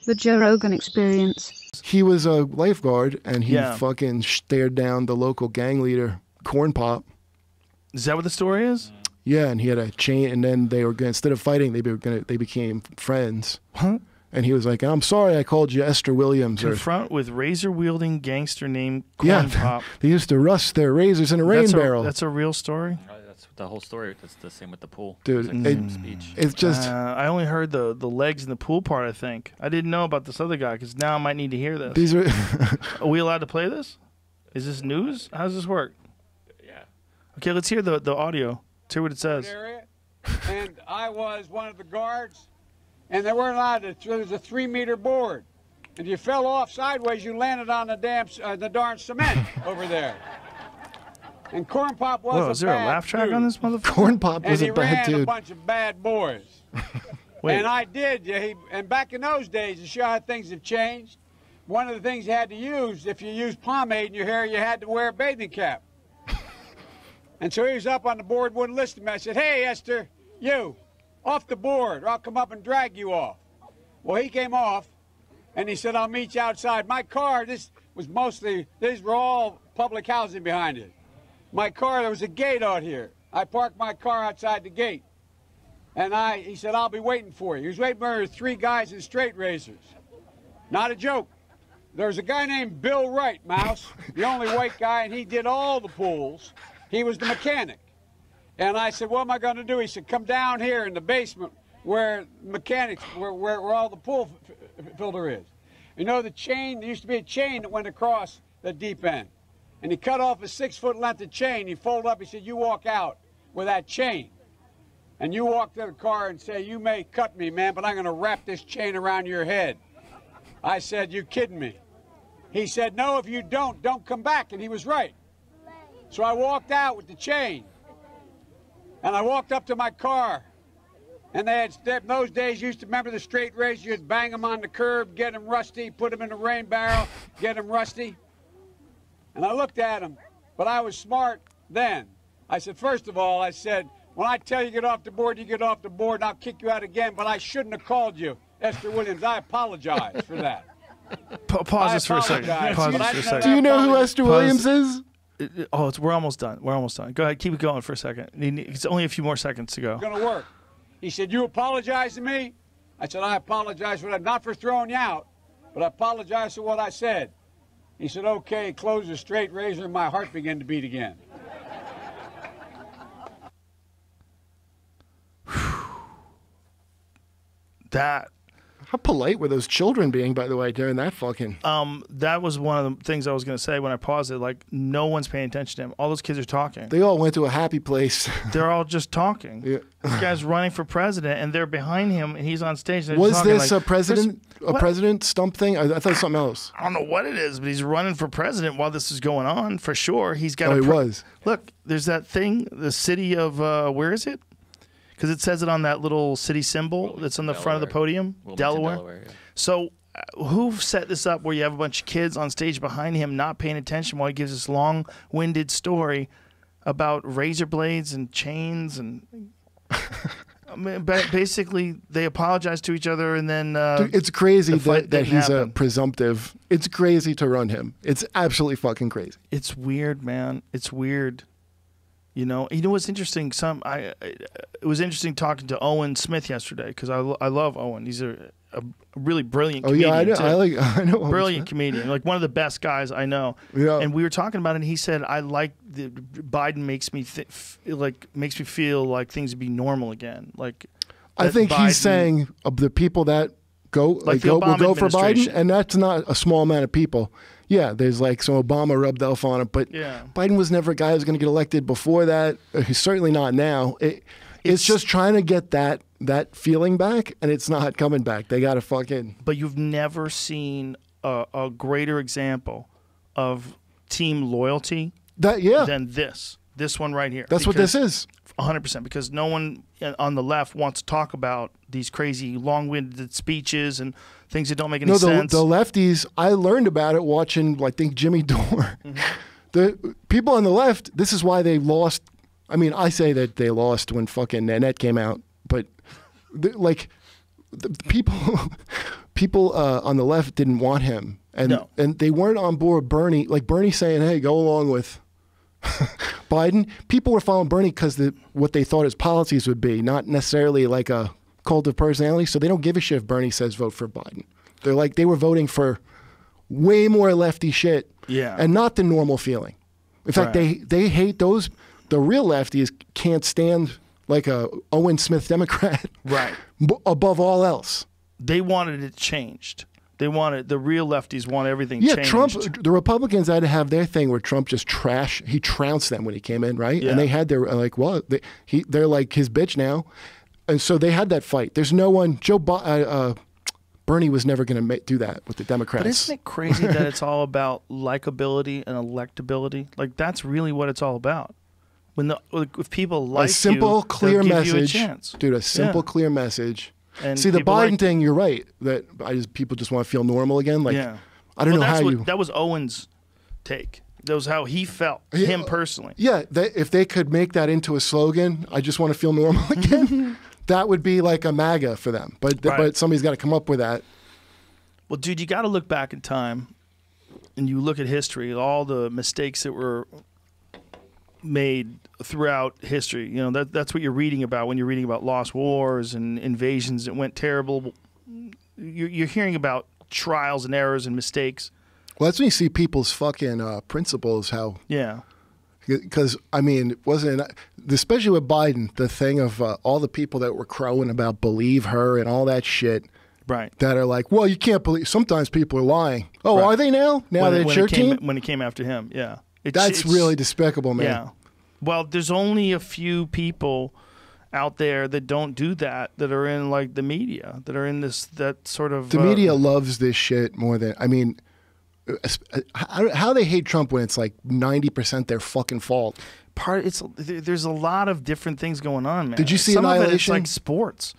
The Joe Rogan Experience. He was a lifeguard, and he fucking stared down the local gang leader, Corn Pop. Is that what the story is? Yeah, and he had a chain, and then they were gonna, instead of fighting, they became friends. Huh? And he was like, "I'm sorry, I called you Esther Williams." Confront with razor-wielding gangster named Corn Pop. They used to rust their razors in a rain barrel. That's a real story? That's the whole story. That's the same with the pool. Dude, speech. It's just... I only heard the legs in the pool part, I think. I didn't know about this other guy, because now I might need to hear this. These are... Are we allowed to play this? Is this news? How does this work? Yeah. Okay, let's hear the audio. Let's hear what it says. And I was one of the guards, and they weren't allowed to. There was a 3-meter board. If you fell off sideways, you landed on the darn cement over there. And Corn Pop was Whoa, is there a laugh track on this motherfucker? Corn Pop was a bad dude. And he ran a bunch of bad boys. Wait. And I did. And back in those days, to show how things have changed, one of the things you had to use, if you used pomade in your hair, you had to wear a bathing cap. And so he was up on the board, wouldn't listen to me. I said, "Hey, Esther, you, off the board, or I'll come up and drag you off." Well, he came off, and he said, "I'll meet you outside." My car, these were all public housing behind it. My car, there was a gate out here. I parked my car outside the gate. And he said, "I'll be waiting for you." He was waiting for 3 guys in straight razors. Not a joke. There was a guy named Bill Wright, Mouse, the only white guy, and he did all the pools. He was the mechanic. And I said, "What am I going to do?" He said, "Come down here in the basement where mechanics, where all the pool filter is. You know the chain, there used to be a chain that went across the deep end. And he cut off a 6-foot length of chain. He folded up, he said, "You walk out with that chain. And you walk to the car and say, 'You may cut me, man, but I'm going to wrap this chain around your head.'" I said, "You kidding me?" He said, "No, if you don't come back." And he was right. So I walked out with the chain. And I walked up to my car. And they had, in those days, you used to remember the straight razor. You'd bang them on the curb, get them rusty, put them in a rain barrel, get them rusty. And I looked at him, but I was smart then. I said, "First of all," I said, "when I tell you get off the board, you get off the board, and I'll kick you out again, but I shouldn't have called you Esther Williams. I apologize for that." Pause this for a second. Pause this for a second. Do you know who Esther Williams is? We're almost done. We're almost done. Go ahead, keep it going for a second. It's only a few more seconds to go. It's going to work. He said, "You apologize to me?" I said, "I apologize for that, not for throwing you out, but I apologize for what I said." He said, "Okay." He closed the straight razor, and my heart began to beat again. How polite were those children being, by the way, during that fucking... That was one of the things I was going to say when I paused it. Like, no one's paying attention to him. All those kids are talking. They all went to a happy place. They're all just talking. Yeah. This guy's running for president, and they're behind him, and he's on stage. Was this like, a president stump thing? I thought it was something else. I don't know what it is, but he's running for president while this is going on, for sure. He's got he was. Look, there's that thing, the city of, where is it? Because it says it on that little city symbol that's on the front of the podium. Delaware. Yeah. So who set this up where you have a bunch of kids on stage behind him not paying attention while he gives this long-winded story about razor blades and chains and... I mean, basically, they apologize to each other, and then... Dude, it's crazy that he's a presumptive. It's crazy to run him. It's absolutely fucking crazy. It's weird, man. It's weird. You know what's interesting? It was interesting talking to Owen Smith yesterday, because I love Owen. He's a really brilliant comedian. Oh yeah, I know. Brilliant comedian, like one of the best guys I know. Yeah. And we were talking about it, and he said, "I like Biden makes me feel like things would be normal again." Like, I think he's saying the people that will go for Biden, and that's not a small amount of people. Yeah, there's like some Obama rubbed off on it, but Biden was never a guy who was going to get elected before that. He's certainly not now. It's just trying to get that feeling back, and it's not coming back. They got to fucking... But you've never seen a greater example of team loyalty than this one right here. That's what this is. 100%, because no one on the left wants to talk about these crazy long-winded speeches and things that don't make any sense. The lefties, I learned about it watching, I think, Jimmy Dore. Mm-hmm. The people on the left, this is why they lost. I mean, I say that they lost when fucking Nanette came out, but the people people on the left didn't want him, and they weren't on board with Bernie. Like Bernie saying, "Hey, go along with Biden." People were following Bernie because what they thought his policies would be, not necessarily like a cult of personality. So they don't give a shit if Bernie says vote for Biden. They're like they were voting for way more lefty shit, and not the normal feeling. In fact, they hate those. The real lefties can't stand like a Owen Smith Democrat, right? Above all else. They wanted it changed. They wanted, the real lefties want everything changed. Trump, the Republicans had to have their thing where Trump just he trounced them when he came in, right? Yeah. And they had their, like, well, they're like his bitch now. And so they had that fight. There's no one, Bernie was never going to do that with the Democrats. But isn't it crazy that it's all about likability and electability? Like, that's really what it's all about. If people like a simple, clear message, you a chance. Dude, a simple, clear message. And see, the Biden thing, you're right. That people just want to feel normal again. Like, I don't know how that was Owen's take. That was how he felt, him personally. Yeah, if they could make that into a slogan, I just want to feel normal again, that would be like a MAGA for them. But somebody's got to come up with that. Well, dude, you got to look back in time, and you look at history, all the mistakes that were made throughout history. You know, that's what you're reading about when you're reading about lost wars and invasions that went terrible. You're hearing about trials and errors and mistakes. Well, that's when you see people's fucking principles, how... Yeah. Because, I mean, it wasn't... Especially with Biden, the thing of all the people that were crowing about believe her and all that shit. Right. That are like, well, you can't believe... Sometimes people are lying. Oh, are they now? Now that it's your team? When it came after him, yeah. That's really despicable, man. Yeah. Well, there's only a few people out there that don't do that are in like the media, that are in that sort of... The media loves this shit more than... I mean, how they hate Trump when it's like 90% their fucking fault. There's a lot of different things going on, man. Did you see Annihilation? It's like sports.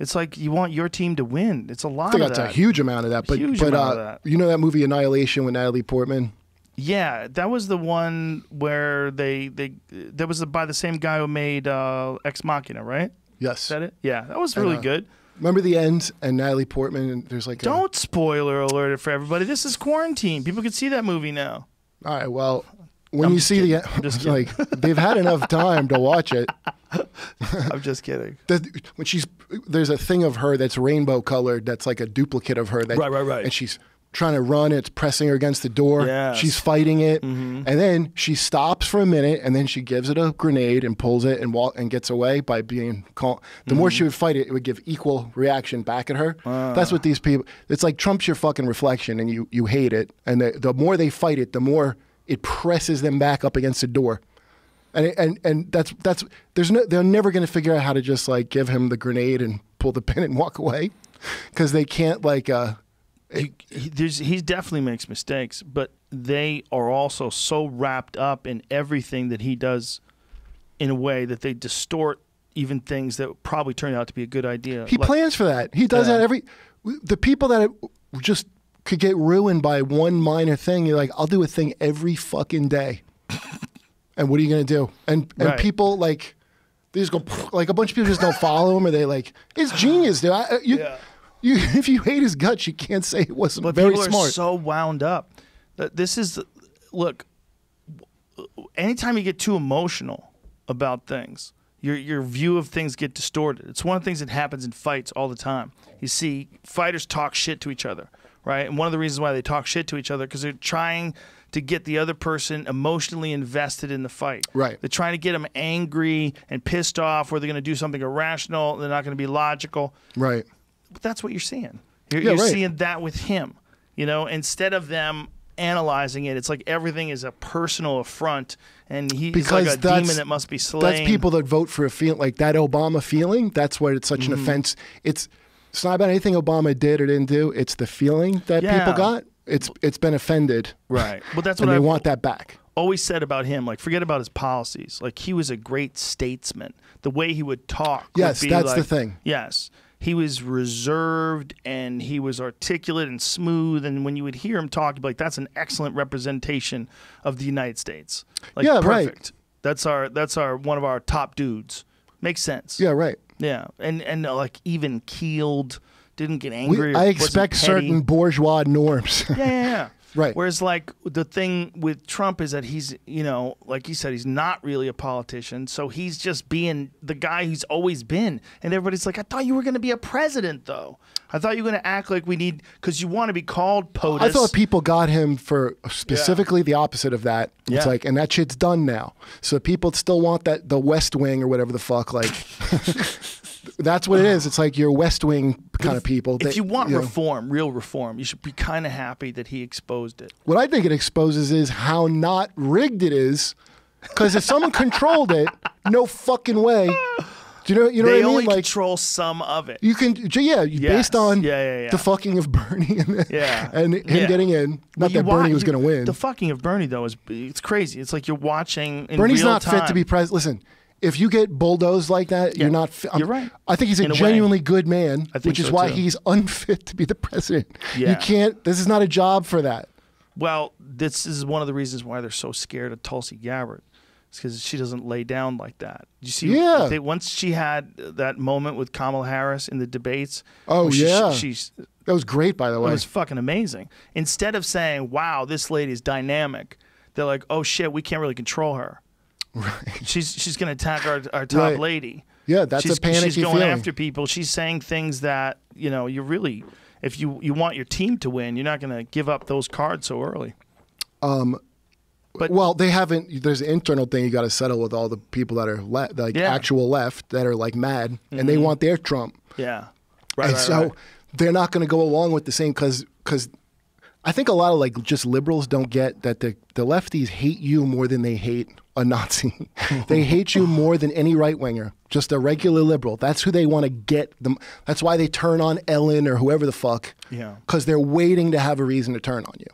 It's like you want your team to win. It's a lot of that. That's a huge amount of that. But you know that movie Annihilation with Natalie Portman? Yeah, that was the one where that was by the same guy who made Ex Machina, right? Yes. Is that it? Yeah, that was really good. Remember the end and Natalie Portman? And there's like don't spoiler alert it for everybody. This is quarantine. People can see that movie now. All right. Well, when you see the end, like they've had enough time to watch it. I'm just kidding. When there's a thing of her that's rainbow colored. That's like a duplicate of her. Right. And she's trying to run, it's pressing her against the door. Yes. She's fighting it, and then she stops for a minute, and then she gives it a grenade and pulls it and gets away by being calm. The more she would fight it, it would give equal reaction back at her. That's what these people. It's like Trump's your fucking reflection, and you hate it, and the more they fight it, the more it presses them back up against the door. And they're never going to figure out how to just like give him the grenade and pull the pin and walk away, because they can't like. He definitely makes mistakes, but they are also so wrapped up in everything that he does in a way that they distort even things that probably turned out to be a good idea. He plans for that. He does that the people that just could get ruined by one minor thing, you're like, I'll do a thing every fucking day. And what are you going to do? And people like, they just go, like a bunch of people just don't follow him, or they like, it's genius, dude. If you hate his guts, you can't say it wasn't very smart. People are so wound up. Look, anytime you get too emotional about things, your view of things get distorted. It's one of the things that happens in fights all the time. You see fighters talk shit to each other, right? And one of the reasons why they talk shit to each other because they're trying to get the other person emotionally invested in the fight. Right. They're trying to get them angry and pissed off, or they're going to do something irrational. They're not going to be logical. Right. But that's what you're seeing. You're seeing that with him. You know, instead of them analyzing it, it's like everything is a personal affront, and he's like a demon that must be slain. That's people that vote for a feeling like that Obama feeling. That's why it's such an offense. It's not about anything Obama did or didn't do. It's the feeling that people got. It's been offended. Right. Well, that's what they want that back. Always said about him, like, forget about his policies. Like, he was a great statesman. The way he would talk. Yes, that's the thing. Yes. He was reserved, and he was articulate and smooth. And when you would hear him talk, you'd be like, that's an excellent representation of the United States. Like, perfect. Right. That's one of our top dudes. Makes sense. Yeah, right. Yeah. And like even keeled didn't get angry. I expect certain bourgeois norms. Yeah. Right. Whereas, like, the thing with Trump is that he's, like you said, he's not really a politician. So he's just being the guy he's always been. And everybody's like, I thought you were going to be a president, though. I thought you were going to act like we need, because you want to be called POTUS. I thought people got him for specifically the opposite of that. It's like, and that shit's done now. So people still want the West Wing or whatever the fuck, like... That's what it is. It's like your West Wing kind of people. If you want reform, real reform, you should be kind of happy that he exposed it. What I think it exposes is how not rigged it is. Because if someone controlled it, no fucking way. Do you know what I mean? They only control some of it. You can, based on the fucking of Bernie and him getting in. Not that Bernie was going to win. The fucking of Bernie, though, it's crazy. It's like you're watching in Bernie's real not time. fit to be president. Listen. If you get bulldozed like that, you're not. You're right. I think he's a genuinely good man, which is why too. he's unfit to be the president. Yeah. You can't. This is not a job for that. Well, this is one of the reasons why they're so scared of Tulsi Gabbard. It's because she doesn't lay down like that. You see, once she had that moment with Kamala Harris in the debates. Oh yeah, she's that was great, by the way. It was fucking amazing. Instead of saying, "Wow, this lady is dynamic," they're like, "Oh shit, we can't really control her." Right. She's going to attack our top lady. Yeah, that's a panicky She's going feeling. after people. She's saying things that, you really, if you want your team to win, you're not going to give up those cards so early. Well, they haven't. There's an internal thing you got to settle with all the people that are actual left that are like mad, and they want their Trump. Yeah, right. They're not going to go along with the same because I think a lot of like just liberals don't get that the lefties hate you more than they hate a Nazi. They hate you more than any right winger, just a regular liberal. That's who they want to get them. That's why they turn on Ellen or whoever the fuck. Yeah, because they're waiting to have a reason to turn on you.